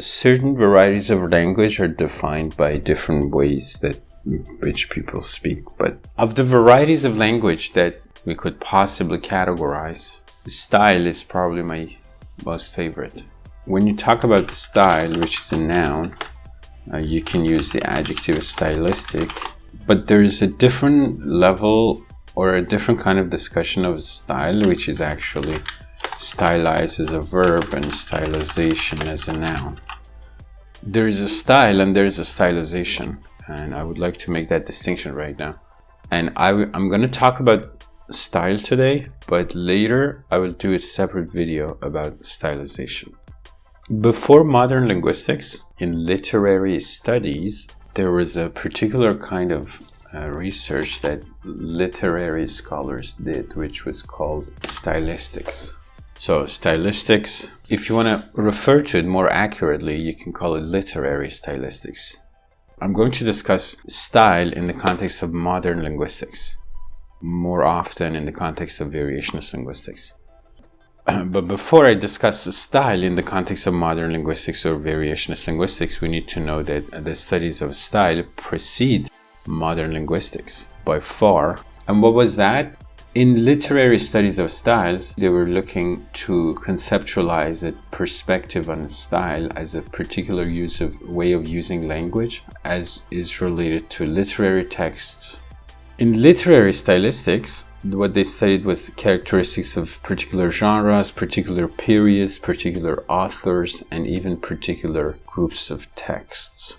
certain varieties of language are defined by different ways that which people speak. But of the varieties of language that we could possibly categorize, style is probably my most favorite. When you talk about style, which is a noun, you can use the adjective stylistic, but there is a different level or a different kind of discussion of style, which is actually stylized as a verb and stylization as a noun. There is a style and there is a stylization, and I would like to make that distinction right now. And I'm going to talk about style today, but later I will do a separate video about stylization. Before modern linguistics, in literary studies, there was a particular kind of research that literary scholars did, which was called stylistics. So stylistics, if you want to refer to it more accurately, you can call it literary stylistics. I'm going to discuss style in the context of modern linguistics, more often in the context of variationist linguistics. But before I discuss the style in the context of modern linguistics or variationist linguistics, we need to know that the studies of style precede modern linguistics by far. And what was that? In literary studies of styles, they were looking to conceptualize a perspective on style as a particular way of using language as is related to literary texts. In literary stylistics, what they studied was characteristics of particular genres, particular periods, particular authors, and even particular groups of texts.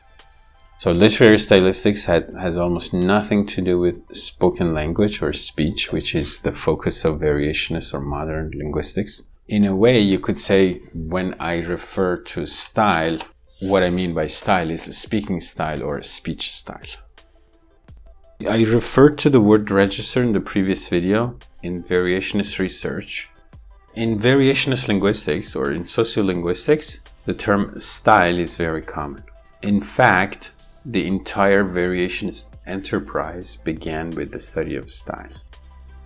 So literary stylistics has almost nothing to do with spoken language or speech, which is the focus of variationist or modern linguistics. In a way, you could say when I refer to style, what I mean by style is a speaking style or a speech style. I referred to the word register in the previous video in variationist research. In variationist linguistics or in sociolinguistics, the term style is very common. In fact, the entire variationist enterprise began with the study of style.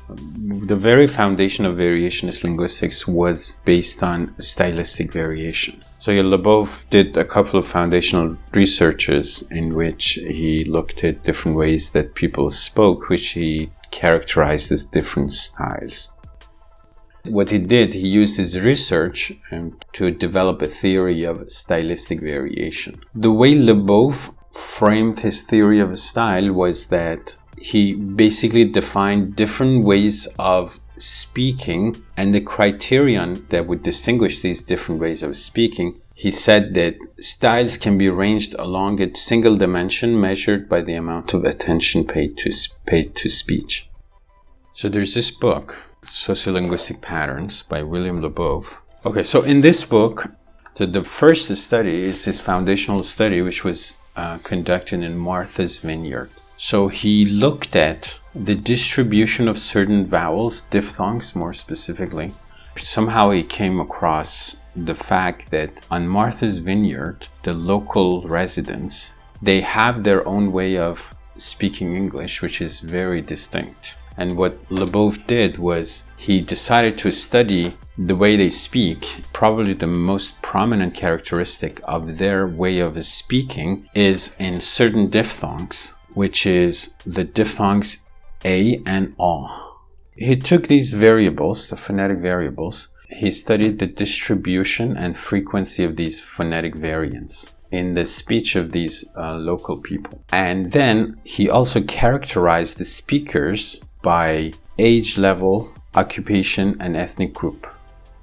The very foundation of variationist linguistics was based on stylistic variation. So Lebov did a couple of foundational researches in which he looked at different ways that people spoke, which he characterized as different styles. What he did, he used his research to develop a theory of stylistic variation. The way Lebov framed his theory of style was that he basically defined different ways of speaking and the criterion that would distinguish these different ways of speaking. He said that styles can be ranged along a single dimension measured by the amount of attention paid to speech. So there's this book, Sociolinguistic Patterns by William Lebov. Okay, so in this book, the first study is his foundational study, which was conducted in Martha's Vineyard. So he looked at the distribution of certain vowels, diphthongs more specifically. Somehow he came across the fact that on Martha's Vineyard, the local residents, they have their own way of speaking English, which is very distinct. And what Lebov did was he decided to study the way they speak. Probably the most prominent characteristic of their way of speaking is in certain diphthongs, which is the diphthongs A and A. He took these variables, the phonetic variables, he studied the distribution and frequency of these phonetic variants in the speech of these local people. And then he also characterized the speakers by age level, occupation, and ethnic group.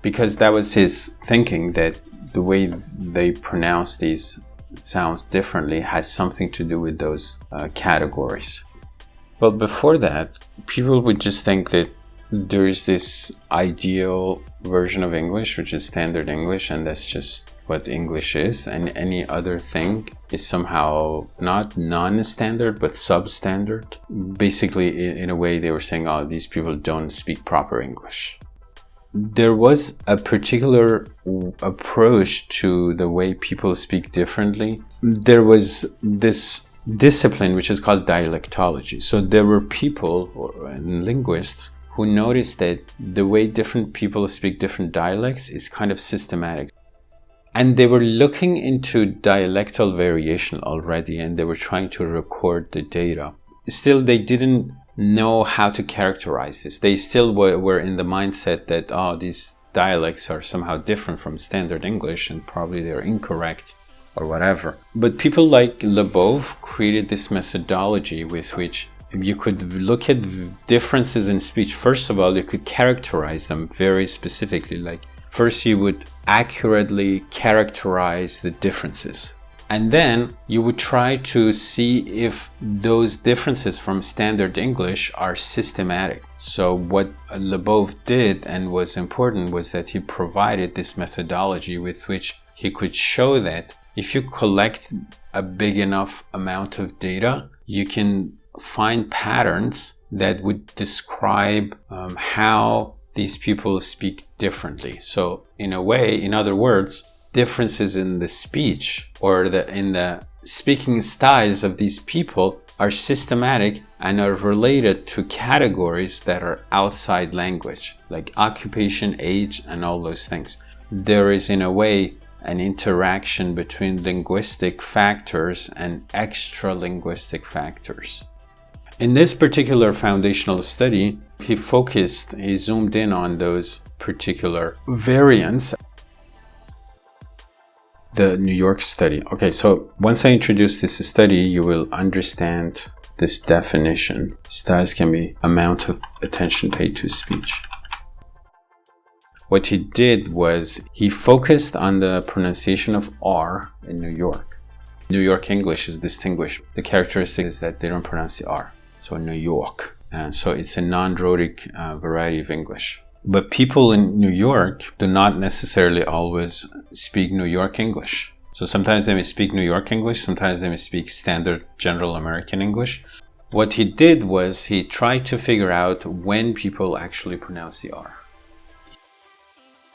Because that was his thinking, that the way they pronounce these sounds differently has something to do with those categories. But before that, people would just think that there is this ideal version of English, which is standard English, and that's just what English is, and any other thing is somehow not non-standard but substandard. Basically, in a way, they were saying, oh, these people don't speak proper English. There was a particular approach to the way people speak differently. There was this discipline which is called dialectology. So there were people, and linguists, who noticed that the way different people speak different dialects is kind of systematic. And they were looking into dialectal variation already, and they were trying to record the data. Still, they didn't know how to characterize this. They still were in the mindset that, these dialects are somehow different from standard English and probably they're incorrect or whatever. But people like Lebov created this methodology with which you could look at differences in speech. First of all, you could characterize them very specifically. Like, first you would accurately characterize the differences. And then you would try to see if those differences from standard English are systematic. So what Lebov did and was important was that he provided this methodology with which he could show that if you collect a big enough amount of data, you can find patterns that would describe how these people speak differently. So in a way, in other words, differences in the speech or in the speaking styles of these people are systematic and are related to categories that are outside language, like occupation, age, and all those things. There is, in a way, an interaction between linguistic factors and extra-linguistic factors. In this particular foundational study, he zoomed in on those particular variants. The New York study. Okay, so once I introduce this study, you will understand this definition. Styles can be amount of attention paid to speech. What he did was he focused on the pronunciation of R in New York. New York English is distinguished. The characteristic is that they don't pronounce the R. So New York. And so it's a non-rhotic variety of English. But people in New York do not necessarily always speak New York English. So sometimes they may speak New York English, sometimes they may speak standard general American English. What he did was he tried to figure out when people actually pronounce the R.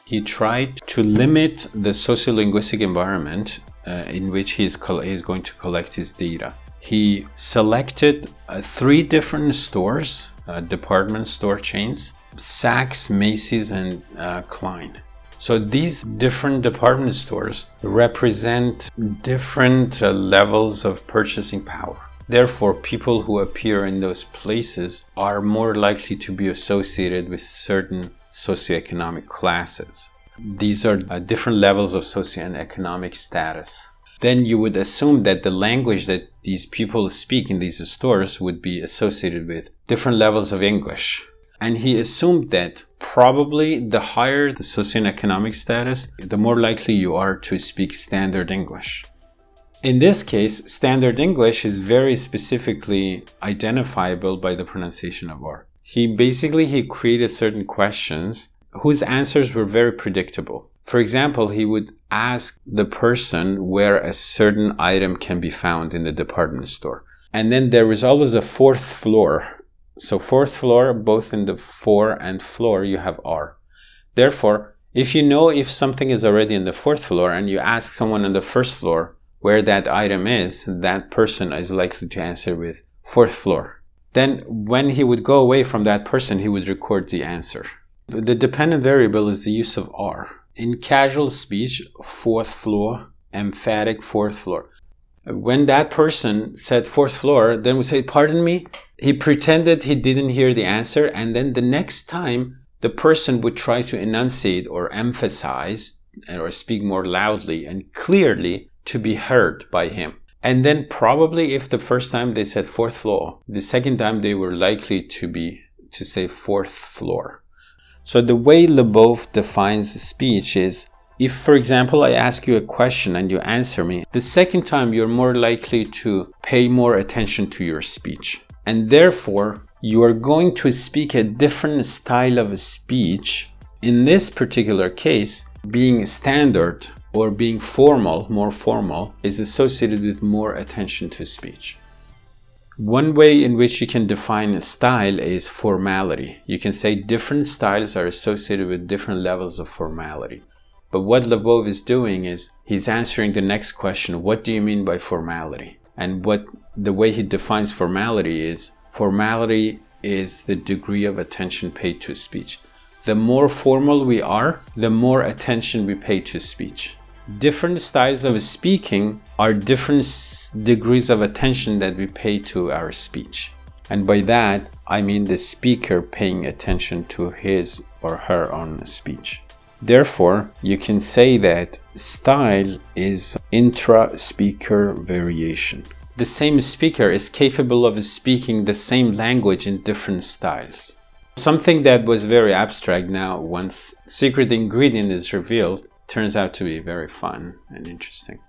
He tried to limit the sociolinguistic environment in which he is going to collect his data. He selected 3 different stores, department store chains, Saks, Macy's, and Klein. So these different department stores represent different levels of purchasing power. Therefore, people who appear in those places are more likely to be associated with certain socioeconomic classes. These are different levels of socioeconomic status. Then you would assume that the language that these people speak in these stores would be associated with different levels of English. And he assumed that probably the higher the socioeconomic status, the more likely you are to speak standard English. In this case, standard English is very specifically identifiable by the pronunciation of R. He created certain questions whose answers were very predictable. For example, he would ask the person where a certain item can be found in the department store. And then there was always a 4th floor. So 4th floor, both in the 4 and floor, you have R. Therefore, if you know if something is already in the 4th floor and you ask someone on the 1st floor where that item is, that person is likely to answer with 4th floor. Then when he would go away from that person, he would record the answer. The dependent variable is the use of R. In casual speech, 4th floor, emphatic 4th floor. When that person said 4th floor, then we say, pardon me? He pretended he didn't hear the answer, and then the next time the person would try to enunciate or emphasize or speak more loudly and clearly to be heard by him. And then probably if the first time they said 4th floor, the second time they were likely to say 4th floor. So the way Lebov defines speech is, if, for example, I ask you a question and you answer me, the second time you're more likely to pay more attention to your speech. And therefore, you are going to speak a different style of speech. In this particular case, being standard or being formal, more formal, is associated with more attention to speech. One way in which you can define a style is formality. You can say different styles are associated with different levels of formality. But what Lebov is doing is he's answering the next question, what do you mean by formality? And the way he defines formality is the degree of attention paid to speech. The more formal we are, the more attention we pay to speech. Different styles of speaking are different degrees of attention that we pay to our speech. And by that, I mean the speaker paying attention to his or her own speech. Therefore, you can say that style is intra-speaker variation. The same speaker is capable of speaking the same language in different styles. Something that was very abstract now, once secret ingredient is revealed, turns out to be very fun and interesting.